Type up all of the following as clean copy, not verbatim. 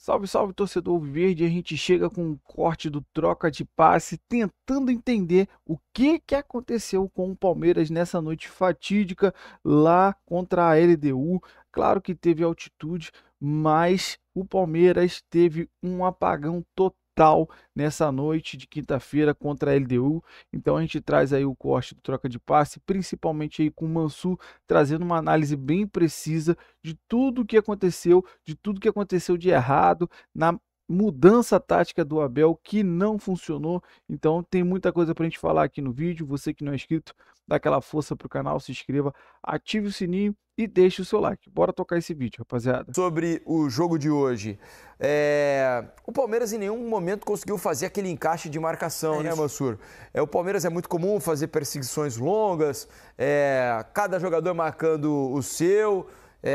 Salve, salve, torcedor verde. A gente chega com um corte do troca de passe, tentando entender o que aconteceu com o Palmeiras nessa noite fatídica lá contra a LDU. Claro que teve altitude, mas o Palmeiras teve um apagão total nessa noite de quinta-feira contra a LDU. Então a gente traz aí o corte do troca de passe, principalmente aí com o Mansur, trazendo uma análise bem precisa de tudo o que aconteceu, de tudo que aconteceu de errado na mudança tática do Abel que não funcionou. Então tem muita coisa para a gente falar aqui no vídeo. Você que não é inscrito, dá aquela força pro canal, se inscreva, ative o sininho e deixe o seu like. Bora tocar esse vídeo, rapaziada. Sobre o jogo de hoje, o Palmeiras em nenhum momento conseguiu fazer aquele encaixe de marcação, né, Mansur? O Palmeiras é muito comum fazer perseguições longas, cada jogador marcando o seu,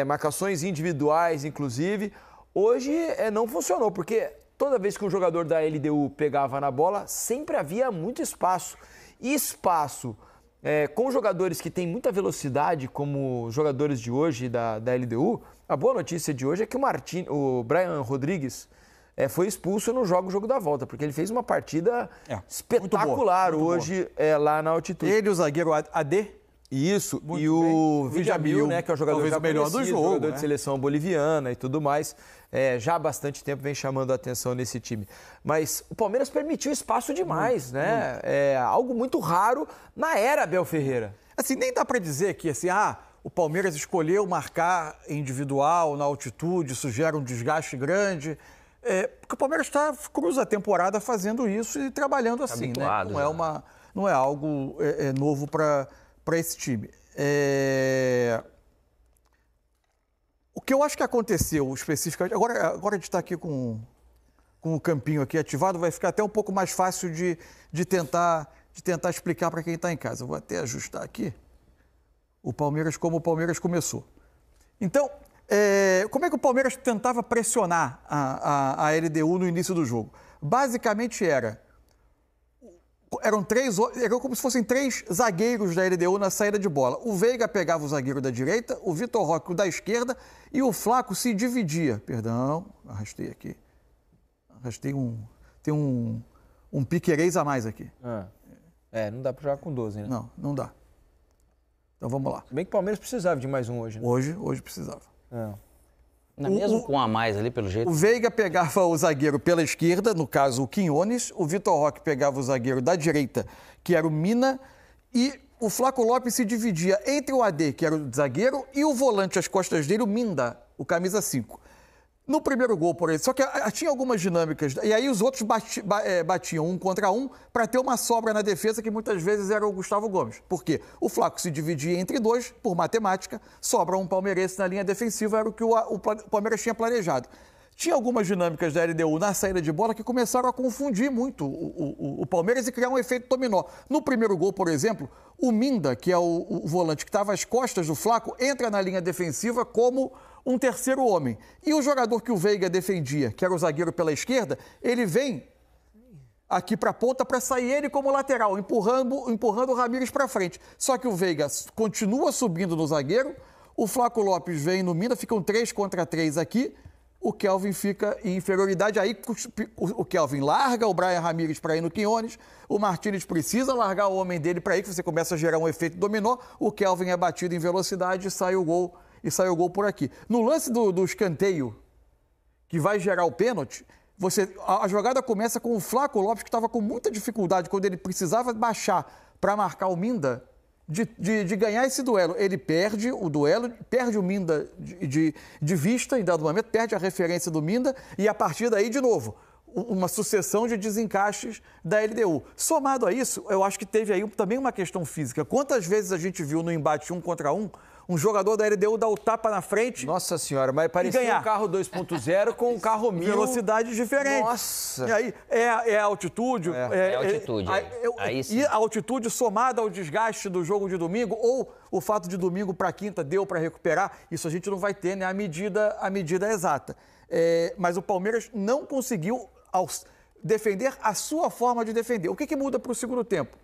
marcações individuais, inclusive. Hoje não funcionou, porque toda vez que um jogador da LDU pegava na bola, sempre havia muito espaço. E espaço com jogadores que têm muita velocidade, como os jogadores de hoje da LDU, a boa notícia de hoje é que o Brian Rodrigues foi expulso no jogo da volta, porque ele fez uma partida espetacular muito hoje lá na altitude. Ele, o zagueiro AD. Isso, muito e o Villamil, né, que é o jogador talvez já o melhor do jogo, jogador de seleção boliviana e tudo mais, já há bastante tempo vem chamando a atenção nesse time. Mas o Palmeiras permitiu espaço demais, né? É algo muito raro na era Abel Ferreira. Assim, nem dá para dizer que assim, o Palmeiras escolheu marcar individual na altitude, isso gera um desgaste grande. Porque o Palmeiras cruza a temporada fazendo isso e trabalhando assim, habituado, né? Não é algo novo para esse time. O que eu acho que aconteceu especificamente... Agora a gente está aqui com o campinho aqui ativado, vai ficar até um pouco mais fácil de tentar explicar para quem está em casa. Eu vou até ajustar aqui como o Palmeiras começou. Então, como é que o Palmeiras tentava pressionar a LDU no início do jogo? Basicamente era como se fossem três zagueiros da LDU na saída de bola. O Veiga pegava o zagueiro da direita, o Vitor Roque o da esquerda e o Flaco se dividia. Perdão, arrastei aqui. Tem um piquerez a mais aqui. Não dá para jogar com 12, né? Não dá. Então vamos lá. Bem que o Palmeiras precisava de mais um hoje, né? Hoje precisava. Mesmo com um a mais ali, pelo jeito. O Veiga pegava o zagueiro pela esquerda, no caso o Quinones, o Vitor Roque pegava o zagueiro da direita, que era o Mina, e o Flaco Lopes se dividia entre o AD, que era o zagueiro, e o volante às costas dele, o Minda, o camisa 5. No primeiro gol, por exemplo, só que tinha algumas dinâmicas, e aí os outros batiam um contra um para ter uma sobra na defesa, que muitas vezes era o Gustavo Gomes. Por quê? O Flaco se dividia entre dois, por matemática, sobra um palmeirense na linha defensiva, era o que o Palmeiras tinha planejado. Tinha algumas dinâmicas da LDU na saída de bola que começaram a confundir muito o Palmeiras e criar um efeito dominó. No primeiro gol, por exemplo, o Minda, que é o volante que estava às costas do Flaco, entra na linha defensiva como um terceiro homem. E o jogador que o Veiga defendia, que era o zagueiro pela esquerda, ele vem aqui para a ponta para sair ele como lateral, empurrando o Ramírez para frente. Só que o Veiga continua subindo no zagueiro, o Flaco Lopes vem no Mina, ficam 3 contra 3 aqui, o Kelvin fica em inferioridade, aí o Kelvin larga o Brian Ramírez para ir no Quinones, o Martínez precisa largar o homem dele para ir, que você começa a gerar um efeito dominó, o Kelvin é batido em velocidade e sai o gol por aqui. No lance do escanteio, que vai gerar o pênalti, a jogada começa com o Flaco Lopes, que estava com muita dificuldade, quando ele precisava baixar para marcar o Minda, de ganhar esse duelo. Ele perde o duelo, perde o Minda de vista em dado momento, perde a referência do Minda, e a partir daí, de novo, uma sucessão de desencaixes da LDU. Somado a isso, eu acho que teve aí também uma questão física. Quantas vezes a gente viu no embate 1 contra 1, um jogador da LDU dar o tapa na frente? Nossa senhora, mas parecia um carro 2.0 com um carro 1000. Velocidade diferente. Nossa! E aí, a altitude. É a altitude. Aí sim. E a altitude somada ao desgaste do jogo de domingo, ou o fato de domingo para quinta deu para recuperar, isso a gente não vai ter, né? A medida exata. Mas o Palmeiras não conseguiu defender a sua forma de defender. O que muda para o segundo tempo?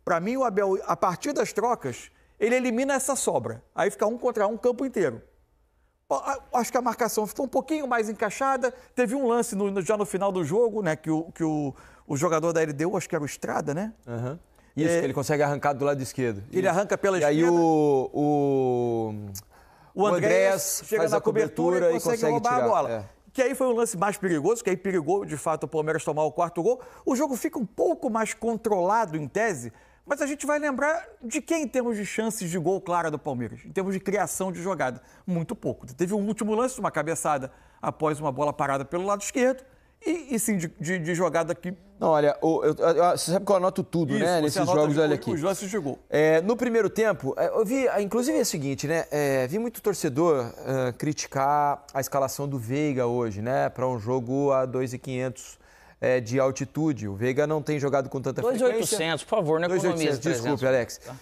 Para mim, o Abel, a partir das trocas, ele elimina essa sobra. Aí fica 1 contra 1 o campo inteiro. Acho que a marcação ficou um pouquinho mais encaixada. Teve um lance já no final do jogo, né? Que o jogador da LDU, acho que era o Estrada, né? Uhum. Isso, que ele consegue arrancar do lado esquerdo. Ele arranca pela esquerda. E aí o Andréas chega na cobertura e consegue roubar tirar a bola. Que aí foi o lance mais perigoso, que aí perigou, de fato, o Palmeiras tomar o 4º gol. O jogo fica um pouco mais controlado, em tese, mas a gente vai lembrar de quem em termos de chances de gol clara do Palmeiras, em termos de criação de jogada. Muito pouco. Teve um último lance, uma cabeçada após uma bola parada pelo lado esquerdo, e sim, de jogada que... Não, olha, você sabe que eu anoto tudo, isso, né, nesses jogos, olha aqui. Os lances de gol. No primeiro tempo, eu vi, inclusive é o seguinte, né, vi muito torcedor criticar a escalação do Veiga hoje, né, para um jogo a 2.500 de altitude. O Veiga não tem jogado com tanta frequência. 2.800, por favor, não economiza. Desculpe, Alex. Tá.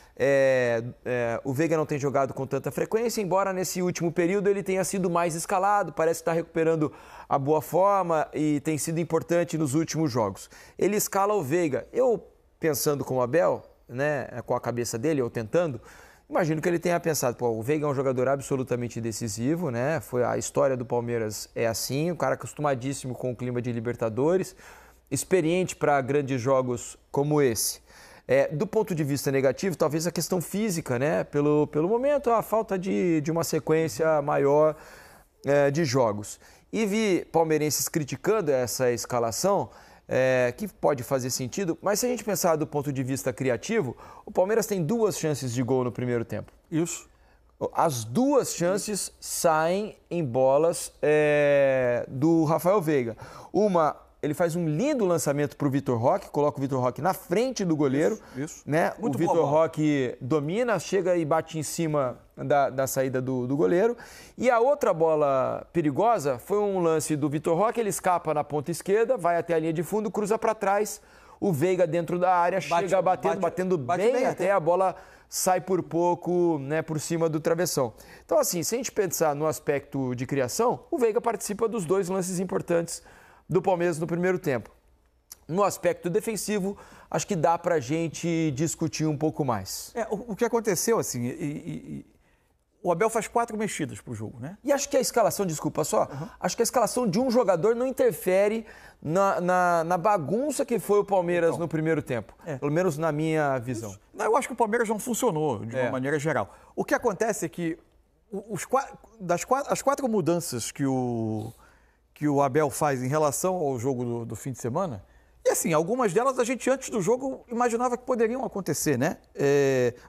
O Veiga não tem jogado com tanta frequência, embora nesse último período ele tenha sido mais escalado, parece estar recuperando a boa forma e tem sido importante nos últimos jogos. Ele escala o Veiga. Eu, pensando como Abel, né, com a cabeça dele, ou tentando, imagino que ele tenha pensado, o Veiga é um jogador absolutamente decisivo, né? A história do Palmeiras é assim, um cara acostumadíssimo com o clima de Libertadores, experiente para grandes jogos como esse. Do ponto de vista negativo, talvez a questão física, né? Pelo momento, a falta de uma sequência maior de jogos. E vi palmeirenses criticando essa escalação, que pode fazer sentido, mas se a gente pensar do ponto de vista criativo, o Palmeiras tem 2 chances de gol no primeiro tempo. Isso. As 2 chances saem em bolas do Rafael Veiga. Uma, ele faz um lindo lançamento para o Vitor Roque, coloca o Vitor Roque na frente do goleiro. Isso. Né? O Vitor Roque domina, chega e bate em cima da saída do goleiro. E a outra bola perigosa foi um lance do Vitor Roque, ele escapa na ponta esquerda, vai até a linha de fundo, cruza para trás, o Veiga dentro da área, chega batendo bem até a bola sai por pouco, né, por cima do travessão. Então, assim, se a gente pensar no aspecto de criação, o Veiga participa dos 2 lances importantes do Palmeiras no primeiro tempo. No aspecto defensivo, acho que dá pra gente discutir um pouco mais. O que aconteceu, assim, o Abel faz 4 mexidas pro jogo, né? E acho que a escalação, desculpa só, acho que a escalação de um jogador não interfere na bagunça que foi o Palmeiras no primeiro tempo. Pelo menos na minha visão. Não, eu acho que o Palmeiras não funcionou de uma maneira geral. O que acontece é que as 4 mudanças que o Abel faz em relação ao jogo do fim de semana, e assim, algumas delas a gente antes do jogo imaginava que poderiam acontecer, né?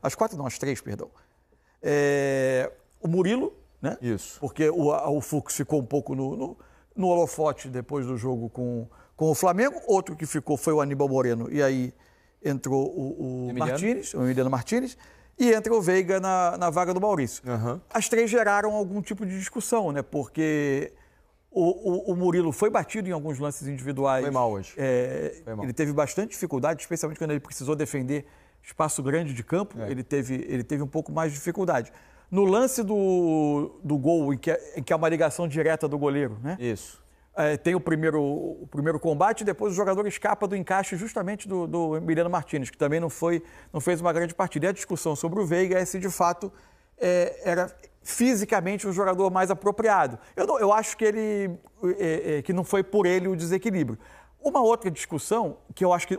As 3, perdão. O Murilo, né? Isso. Porque o Fux ficou um pouco no holofote depois do jogo com o Flamengo. Outro que ficou foi o Aníbal Moreno, e aí entrou o Emiliano Martínez, e entra o Veiga na vaga do Maurício. Uhum. As 3 geraram algum tipo de discussão, né? Porque o Murilo foi batido em alguns lances individuais. Foi mal hoje. Ele teve bastante dificuldade, especialmente quando ele precisou defender espaço grande de campo. Ele teve um pouco mais de dificuldade. No lance do gol, em que é uma ligação direta do goleiro, né? Isso. Tem o primeiro combate, e depois o jogador escapa do encaixe justamente do Emiliano Martínez, que também não fez uma grande partida. E a discussão sobre o Veiga é se de fato era fisicamente um jogador mais apropriado. Eu acho que que não foi por ele o desequilíbrio. Uma outra discussão, que eu acho que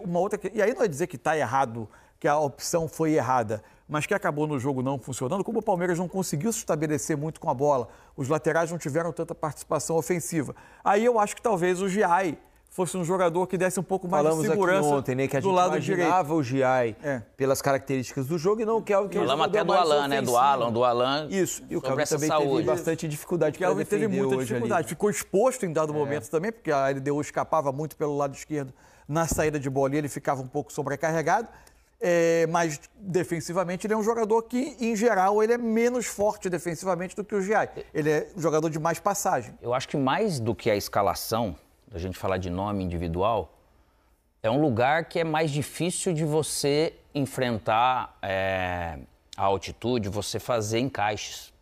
e aí não é dizer que está errado, que a opção foi errada, mas que acabou no jogo não funcionando, como o Palmeiras não conseguiu se estabelecer muito com a bola, os laterais não tiveram tanta participação ofensiva. Aí eu acho que talvez o Giai fosse um jogador que desse um pouco mais de segurança aqui ontem, né, que a do gente lado direito. imaginava o Giai pelas características do jogo e não que é o que falamos até do Alan, né? Do Alan. Isso. E o Kelvin também teve bastante dificuldade para defender teve muita dificuldade. Ali. Ficou exposto em dado momento também, porque a LDU escapava muito pelo lado esquerdo na saída de bola e ele ficava um pouco sobrecarregado. Mas defensivamente ele é um jogador que, em geral, ele é menos forte defensivamente do que o Giai. Ele é um jogador de mais passagem. Eu acho que mais do que a escalação, da gente falar de nome individual, é um lugar que é mais difícil de você enfrentar a altitude, você fazer encaixes.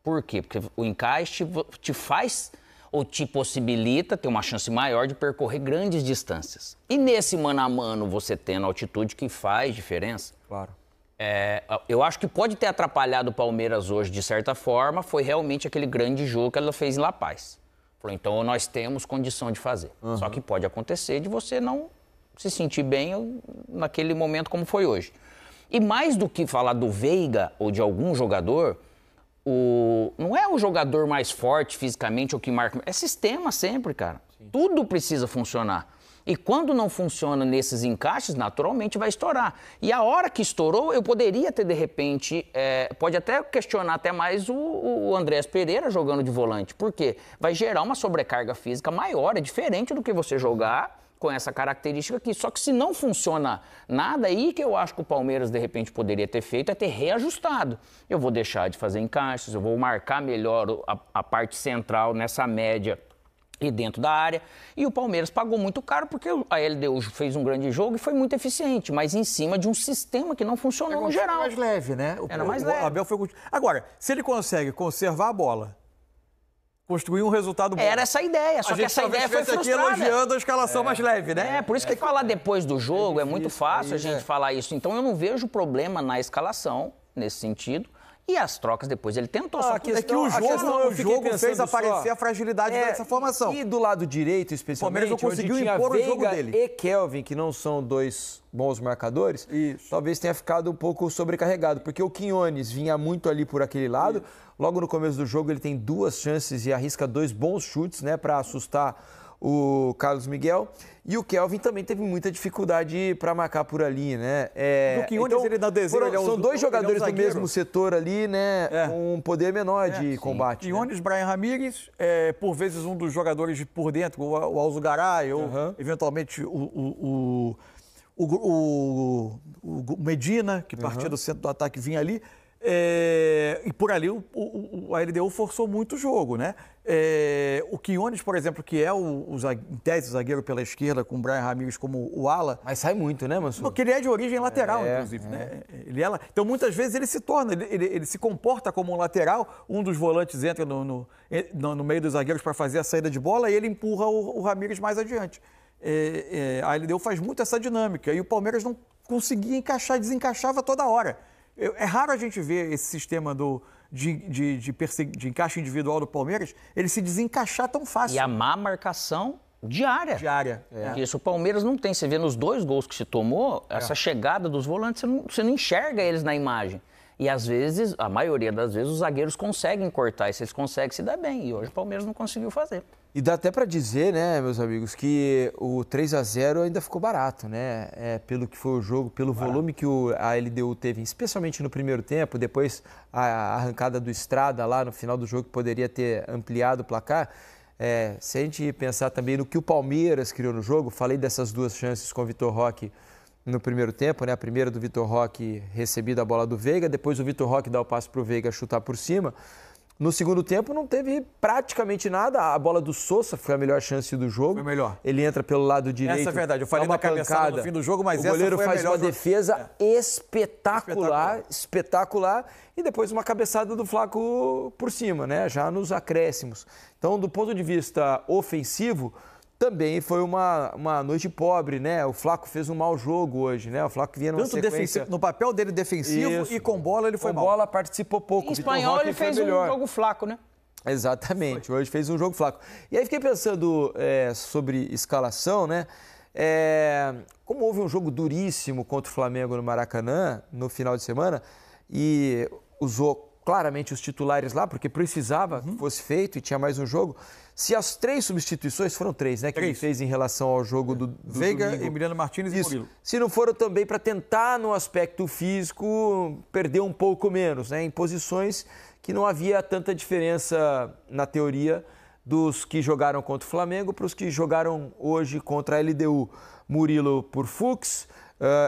Por quê? Porque o encaixe te faz ou te possibilita ter uma chance maior de percorrer grandes distâncias. E nesse mano a mano, você tendo altitude que faz diferença. Claro. Eu acho que pode ter atrapalhado o Palmeiras hoje, de certa forma, foi realmente aquele grande jogo que ela fez em La Paz. Falou, então nós temos condição de fazer. Só que pode acontecer de você não se sentir bem naquele momento como foi hoje. E mais do que falar do Veiga ou de algum jogador, não é o jogador mais forte fisicamente ou que marca. É sistema sempre, cara. Sim. Tudo precisa funcionar. E quando não funciona nesses encaixes, naturalmente vai estourar. E a hora que estourou, eu poderia ter, de repente, pode até questionar até mais o Andrés Pereira jogando de volante. Por quê? Vai gerar uma sobrecarga física maior, é diferente do que você jogar com essa característica aqui. Só que se não funciona nada, aí que eu acho que o Palmeiras, de repente, poderia ter feito é ter reajustado. Eu vou deixar de fazer encaixes, eu vou marcar melhor a parte central nessa média e dentro da área. E o Palmeiras pagou muito caro porque a LDU fez um grande jogo e foi muito eficiente, mas em cima de um sistema que não funcionou no geral. Era mais leve, né? Era mais leve. O Abel foi... Agora, se ele consegue conservar a bola, construir um resultado bom... Era essa a ideia, só que essa ideia foi frustrada. Aqui elogiando a escalação mais leve, né? Por isso que falar depois do jogo é muito fácil a gente falar isso. Então eu não vejo problema na escalação, nesse sentido. E as trocas depois ele tentou. Só que é que o jogo fez aparecer a fragilidade dessa formação. E do lado direito, especialmente, o Palmeiras não conseguiu impor o jogo dele. E Kelvin, que não são dois bons marcadores, talvez tenha ficado um pouco sobrecarregado, porque o Quinones vinha muito ali por aquele lado. Logo no começo do jogo ele tem 2 chances e arrisca 2 bons chutes, né, para assustar o Carlos Miguel. E o Kelvin também teve muita dificuldade para marcar por ali, né? O Quinones, ele dá desejo, são 2 jogadores do mesmo setor ali, né? Com um poder menor de combate. Quinones, Brian Ramírez, por vezes um dos jogadores de por dentro, o Alzugaray, ou eventualmente o Medina, que partia do centro do ataque, vinha ali. E por ali a LDU forçou muito o jogo, né? O Quinones, por exemplo, que é em tese, o zagueiro pela esquerda, com o Brian Ramírez como o ala. Mas sai muito, né, Mansur? Porque ele é de origem lateral, inclusive, né? Então, muitas vezes, ele se torna, ele se comporta como um lateral, um dos volantes entra no meio dos zagueiros para fazer a saída de bola e ele empurra o Ramírez mais adiante. A LDU faz muito essa dinâmica e o Palmeiras não conseguia encaixar, desencaixava toda hora. É raro a gente ver esse sistema de encaixe individual do Palmeiras, ele se desencaixar tão fácil. E a má marcação diária. Porque isso o Palmeiras não tem. Você vê nos 2 gols que se tomou, essa chegada dos volantes, você não enxerga eles na imagem. E às vezes, a maioria das vezes, os zagueiros conseguem cortar, e se eles conseguem, se dá bem. E hoje o Palmeiras não conseguiu fazer. E dá até para dizer, né, meus amigos, que o 3-0 ainda ficou barato, né? Pelo que foi o jogo, pelo volume que a LDU teve, especialmente no primeiro tempo, depois a arrancada do Estrada lá no final do jogo, que poderia ter ampliado o placar. Se a gente pensar também no que o Palmeiras criou no jogo, falei dessas 2 chances com o Vitor Roque no primeiro tempo, né? A primeira do Vitor Roque recebida a bola do Veiga, depois o Vitor Roque dá o passe para o Veiga chutar por cima. No segundo tempo não teve praticamente nada. A bola do Sousa foi a melhor chance do jogo. Foi melhor. Ele entra pelo lado direito. Essa é verdade. Eu falei da cabeçada no fim do jogo, mas essa foi a melhor. O goleiro faz uma defesa espetacular. E depois uma cabeçada do Flaco por cima, né? Já nos acréscimos. Então, do ponto de vista ofensivo, também foi uma noite pobre, né? O Flaco fez um mau jogo hoje, né? O Flaco vinha numa sequência... no papel dele defensivo e com bola ele foi mal. Com bola participou pouco. Em espanhol ele fez um jogo flaco, né? Exatamente, hoje fez um jogo flaco. E aí fiquei pensando sobre escalação, né? Como houve um jogo duríssimo contra o Flamengo no Maracanã no final de semana e usou claramente os titulares lá, porque precisava que fosse feito e tinha mais um jogo. Se as 3 substituições, foram 3, né, que ele fez em relação ao jogo do Veiga, domingo. Emiliano Martínez e Murilo. Se não foram também para tentar, no aspecto físico, perder um pouco menos, né, em posições que não havia tanta diferença, na teoria, dos que jogaram contra o Flamengo para os que jogaram hoje contra a LDU. Murilo por Fux,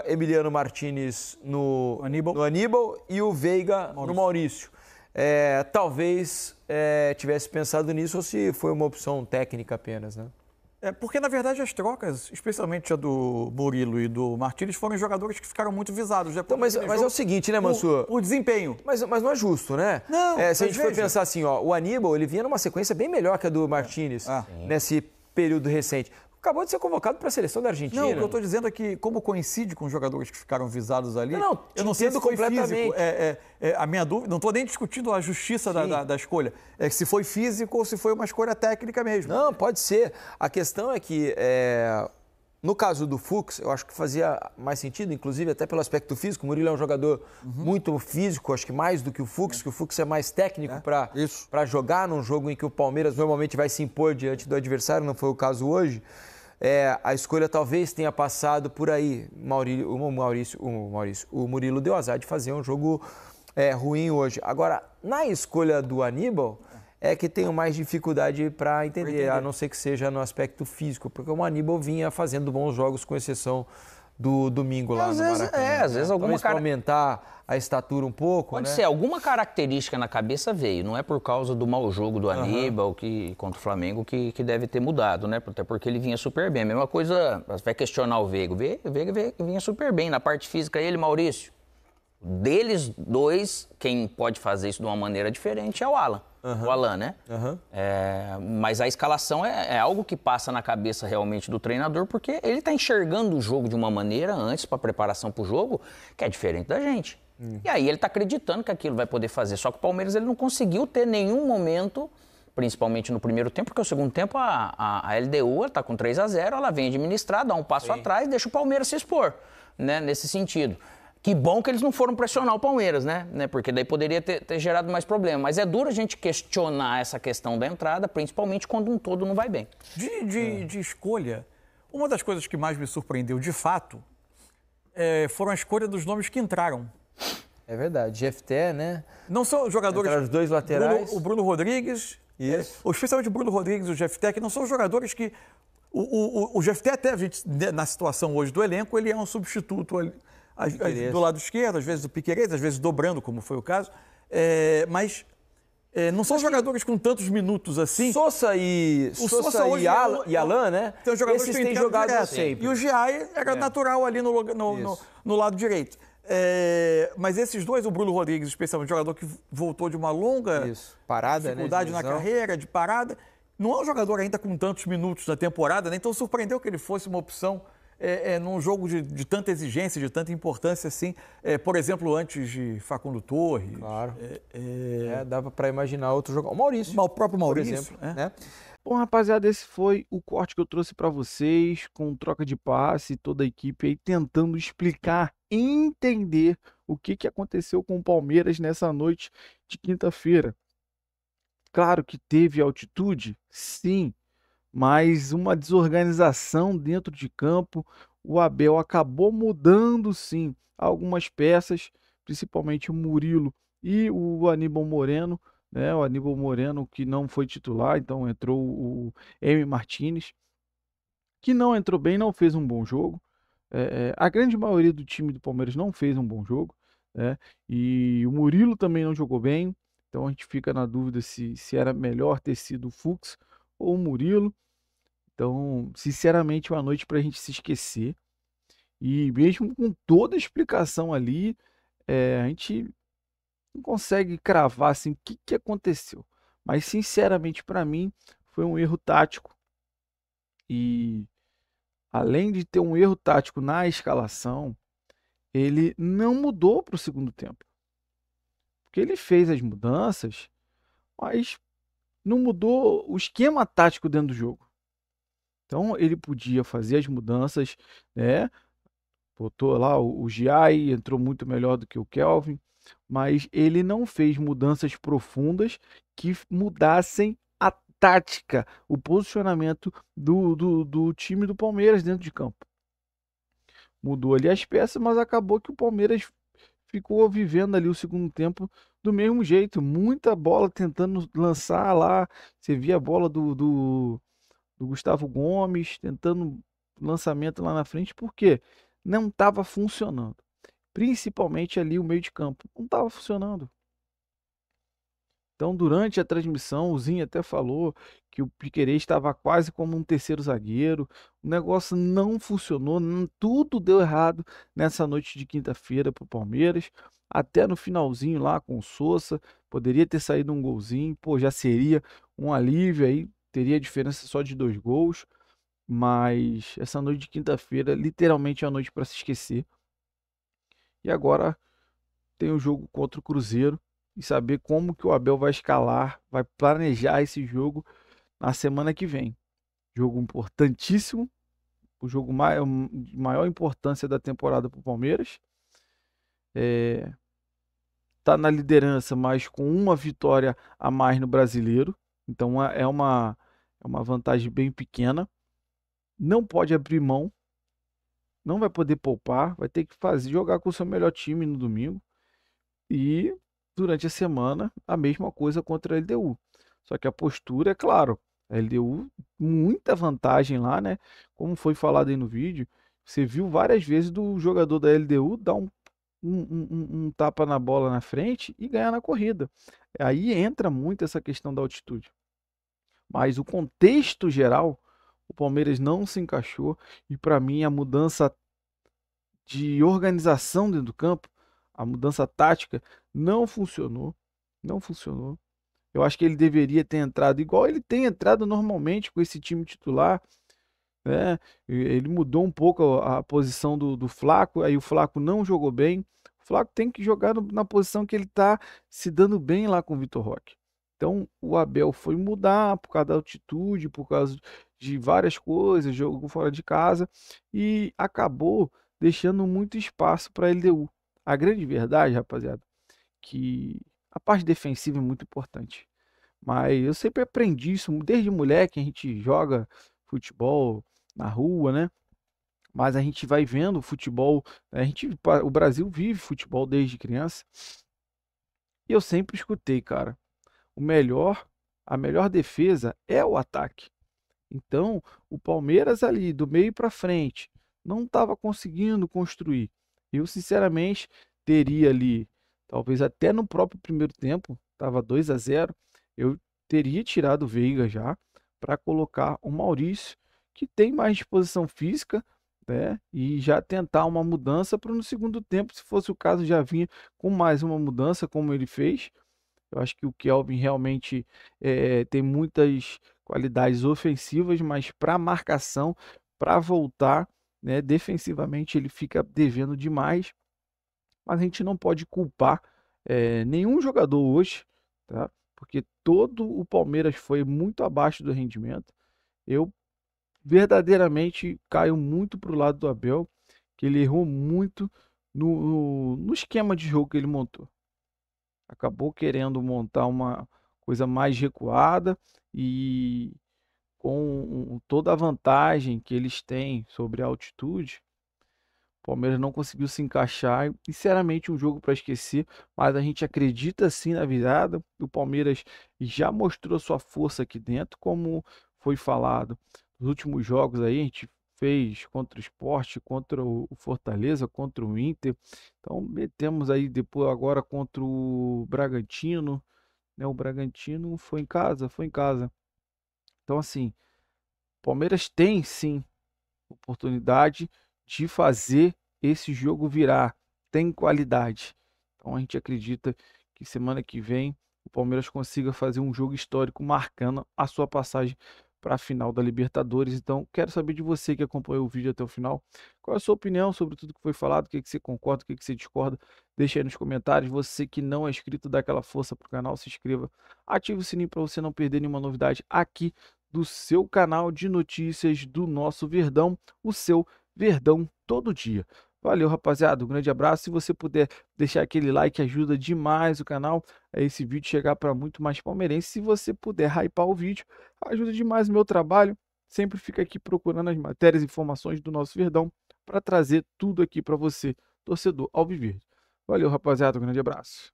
Emiliano Martínez no Aníbal e o Veiga no Maurício. Talvez tivesse pensado nisso ou se foi uma opção técnica apenas, né? Porque, na verdade, as trocas, especialmente a do Murilo e do Martínez, foram jogadores que ficaram muito visados. Então, mas é o seguinte, né, Mansur? O desempenho. Mas não é justo, né? Não, se a gente for pensar assim, o Aníbal, ele vinha numa sequência bem melhor que a do Martínez, nesse período recente. acabou de ser convocado para a seleção da Argentina. Não, o que eu estou dizendo é que, como coincide com os jogadores que ficaram visados ali, Não, eu não sei se foi completamente. físico. A minha dúvida, não estou nem discutindo a justiça da escolha, é se foi físico ou se foi uma escolha técnica mesmo. Não, pode ser. A questão é que, no caso do Fuchs, eu acho que fazia mais sentido, inclusive até pelo aspecto físico. O Murilo é um jogador muito físico, acho que mais do que o Fuchs, que o Fuchs é mais técnico para jogar num jogo em que o Palmeiras normalmente vai se impor diante do adversário, não foi o caso hoje. A escolha talvez tenha passado por aí. O Murilo deu azar de fazer um jogo ruim hoje. Agora, na escolha do Aníbal, é que tenho mais dificuldade para entender, a não ser que seja no aspecto físico, porque o Aníbal vinha fazendo bons jogos, com exceção do domingo lá no Maracanã. Às vezes alguma para aumentar a estatura um pouco, Pode ser, alguma característica na cabeça veio, não é por causa do mau jogo do Aníbal contra o Flamengo que deve ter mudado, né? Até porque ele vinha super bem. A mesma coisa, você vai questionar o Veiga. O Veiga vinha super bem. Na parte física, ele, Maurício. Deles dois, quem pode fazer isso de uma maneira diferente é o Alan. O Alan, né? Mas a escalação é algo que passa na cabeça realmente do treinador, porque ele está enxergando o jogo de uma maneira, antes, para preparação para o jogo, que é diferente da gente. E aí ele está acreditando que aquilo vai poder fazer. Só que o Palmeiras ele não conseguiu ter nenhum momento, principalmente no primeiro tempo, porque o segundo tempo a LDU está com 3-0, ela vem administrar, dá um passo atrás, deixa o Palmeiras se expor, né? Nesse sentido. Que bom que eles não foram pressionar o Palmeiras, né? Porque daí poderia ter gerado mais problema. Mas é duro a gente questionar essa questão da entrada, principalmente quando um todo não vai bem. De escolha, uma das coisas que mais me surpreendeu, de fato, foram a escolha dos nomes que entraram. É verdade, GFT, né? Não são jogadores... Entraram os dois laterais. O Bruno Rodrigues, especialmente o Bruno Rodrigues e o GFT, que não são jogadores que... O GFT até, na situação hoje do elenco, ele é um substituto ali. Do lado esquerdo, às vezes do Piquerez, às vezes dobrando, como foi o caso. Mas não são jogadores com tantos minutos assim. Sosa e Alan, né? Tem jogadores Esses que têm jogado direto. sempre. E o Giai era natural ali no lado direito. Mas esses dois, o Bruno Rodrigues, especialmente, jogador que voltou de uma longa dificuldade na carreira, de parada, não é um jogador ainda com tantos minutos na temporada, né? Então surpreendeu que ele fosse uma opção num jogo de tanta exigência, de tanta importância assim, por exemplo, antes de Facundo Torres. Claro. Dava para imaginar outro jogador. O próprio Maurício, por exemplo, né? Bom, rapaziada, esse foi o corte que eu trouxe para vocês, com troca de passe, toda a equipe aí tentando explicar, entender o que aconteceu com o Palmeiras nessa noite de quinta-feira. Claro que teve altitude, sim, mas uma desorganização dentro de campo. O Abel acabou mudando, sim, algumas peças, principalmente o Murilo e o Aníbal Moreno, né? O Aníbal Moreno que não foi titular, então entrou o M. Martínez, que não entrou bem, não fez um bom jogo. A grande maioria do time do Palmeiras não fez um bom jogo, né? E o Murilo também não jogou bem, então a gente fica na dúvida se era melhor ter sido o Fuchs ou o Murilo. Então, sinceramente, é uma noite para a gente se esquecer. E mesmo com toda a explicação ali, a gente não consegue cravar assim, o que aconteceu. Mas, sinceramente, para mim, foi um erro tático. E, além de ter um erro tático na escalação, ele não mudou para o segundo tempo. Porque ele fez as mudanças, mas não mudou o esquema tático dentro do jogo. Então, ele podia fazer as mudanças, né? Botou lá o Giai, entrou muito melhor do que o Kelvin, mas ele não fez mudanças profundas que mudassem a tática, o posicionamento do time do Palmeiras dentro de campo. Mudou ali as peças, mas acabou que o Palmeiras ficou vivendo ali o segundo tempo do mesmo jeito. Muita bola tentando lançar lá. Você via a bola do Gustavo Gomes tentando lançamento lá na frente, porque não estava funcionando. Principalmente ali o meio de campo. Não estava funcionando. Então, durante a transmissão, o Zinho até falou que o Piquerez estava quase como um terceiro zagueiro. O negócio não funcionou, tudo deu errado nessa noite de quinta-feira para o Palmeiras. Até no finalzinho lá com o Sosa, poderia ter saído um golzinho, já seria um alívio aí, teria diferença só de 2 gols. Mas essa noite de quinta-feira, literalmente é uma noite para se esquecer. E agora tem o jogo contra o Cruzeiro e saber como que o Abel vai escalar, vai planejar esse jogo na semana que vem. Jogo importantíssimo, o jogo de maior importância da temporada para o Palmeiras. Tá na liderança, mas com uma vitória a mais no Brasileiro. Então é uma vantagem bem pequena. Não pode abrir mão, não vai poder poupar, vai ter que jogar com o seu melhor time no domingo. E durante a semana, a mesma coisa contra a LDU. Só que a postura, é claro, a LDU, muita vantagem lá, né? Como foi falado aí no vídeo, você viu várias vezes do jogador da LDU dar um tapa na bola na frente e ganhar na corrida. Aí entra muito essa questão da altitude. Mas o contexto geral, o Palmeiras não se encaixou e para mim a mudança de organização dentro do campo, a mudança tática não funcionou, não funcionou. Eu acho que ele deveria ter entrado igual ele tem entrado normalmente com esse time titular, né? Ele mudou um pouco a posição do Flaco, aí o Flaco não jogou bem. O Flaco tem que jogar na posição que ele está se dando bem lá com o Vitor Roque. Então o Abel foi mudar por causa da altitude, por causa de várias coisas, jogo fora de casa e acabou deixando muito espaço para a LDU. A grande verdade, rapaziada, que a parte defensiva é muito importante. Mas eu sempre aprendi isso desde moleque, a gente joga futebol na rua, né? Mas a gente vai vendo futebol, o Brasil vive futebol desde criança. E eu sempre escutei, cara, a melhor defesa é o ataque. Então, o Palmeiras ali, do meio para frente, não estava conseguindo construir. Eu, sinceramente, teria ali, talvez até no próprio primeiro tempo, estava 2-0, eu teria tirado o Veiga já para colocar o Maurício, que tem mais disposição física, né? E já tentar uma mudança para no segundo tempo, se fosse o caso, já vinha com mais uma mudança, como ele fez. Eu acho que o Kelvin realmente tem muitas qualidades ofensivas, mas para marcação, para voltar, né, defensivamente ele fica devendo demais. Mas a gente não pode culpar nenhum jogador hoje, tá? Porque todo o Palmeiras foi muito abaixo do rendimento. Eu verdadeiramente caio muito para o lado do Abel, que ele errou muito no esquema de jogo que ele montou. Acabou querendo montar uma coisa mais recuada e com toda a vantagem que eles têm sobre a altitude, o Palmeiras não conseguiu se encaixar. Sinceramente, um jogo para esquecer, mas a gente acredita sim na virada. O Palmeiras já mostrou sua força aqui dentro, como foi falado nos últimos jogos aí, a gente fez contra o Sport, contra o Fortaleza, contra o Inter. Então, metemos aí depois agora contra o Bragantino, né? O Bragantino foi em casa, foi em casa. Então, assim, o Palmeiras tem sim oportunidade de fazer esse jogo virar. Tem qualidade. Então a gente acredita que semana que vem o Palmeiras consiga fazer um jogo histórico marcando a sua passagem para a final da Libertadores. Então, quero saber de você que acompanhou o vídeo até o final. Qual é a sua opinião sobre tudo que foi falado? O que você concorda, o que você discorda? Deixa aí nos comentários. Você que não é inscrito, dá aquela força para o canal, se inscreva. Ative o sininho para você não perder nenhuma novidade aqui do seu canal de notícias do nosso Verdão, o seu Verdão todo dia. Valeu, rapaziada. Um grande abraço. Se você puder deixar aquele like, ajuda demais o canal a esse vídeo chegar para muito mais palmeirense. Se você puder hypar o vídeo, ajuda demais o meu trabalho. Sempre fica aqui procurando as matérias e informações do nosso Verdão para trazer tudo aqui para você, torcedor alviverde. Valeu, rapaziada. Um grande abraço.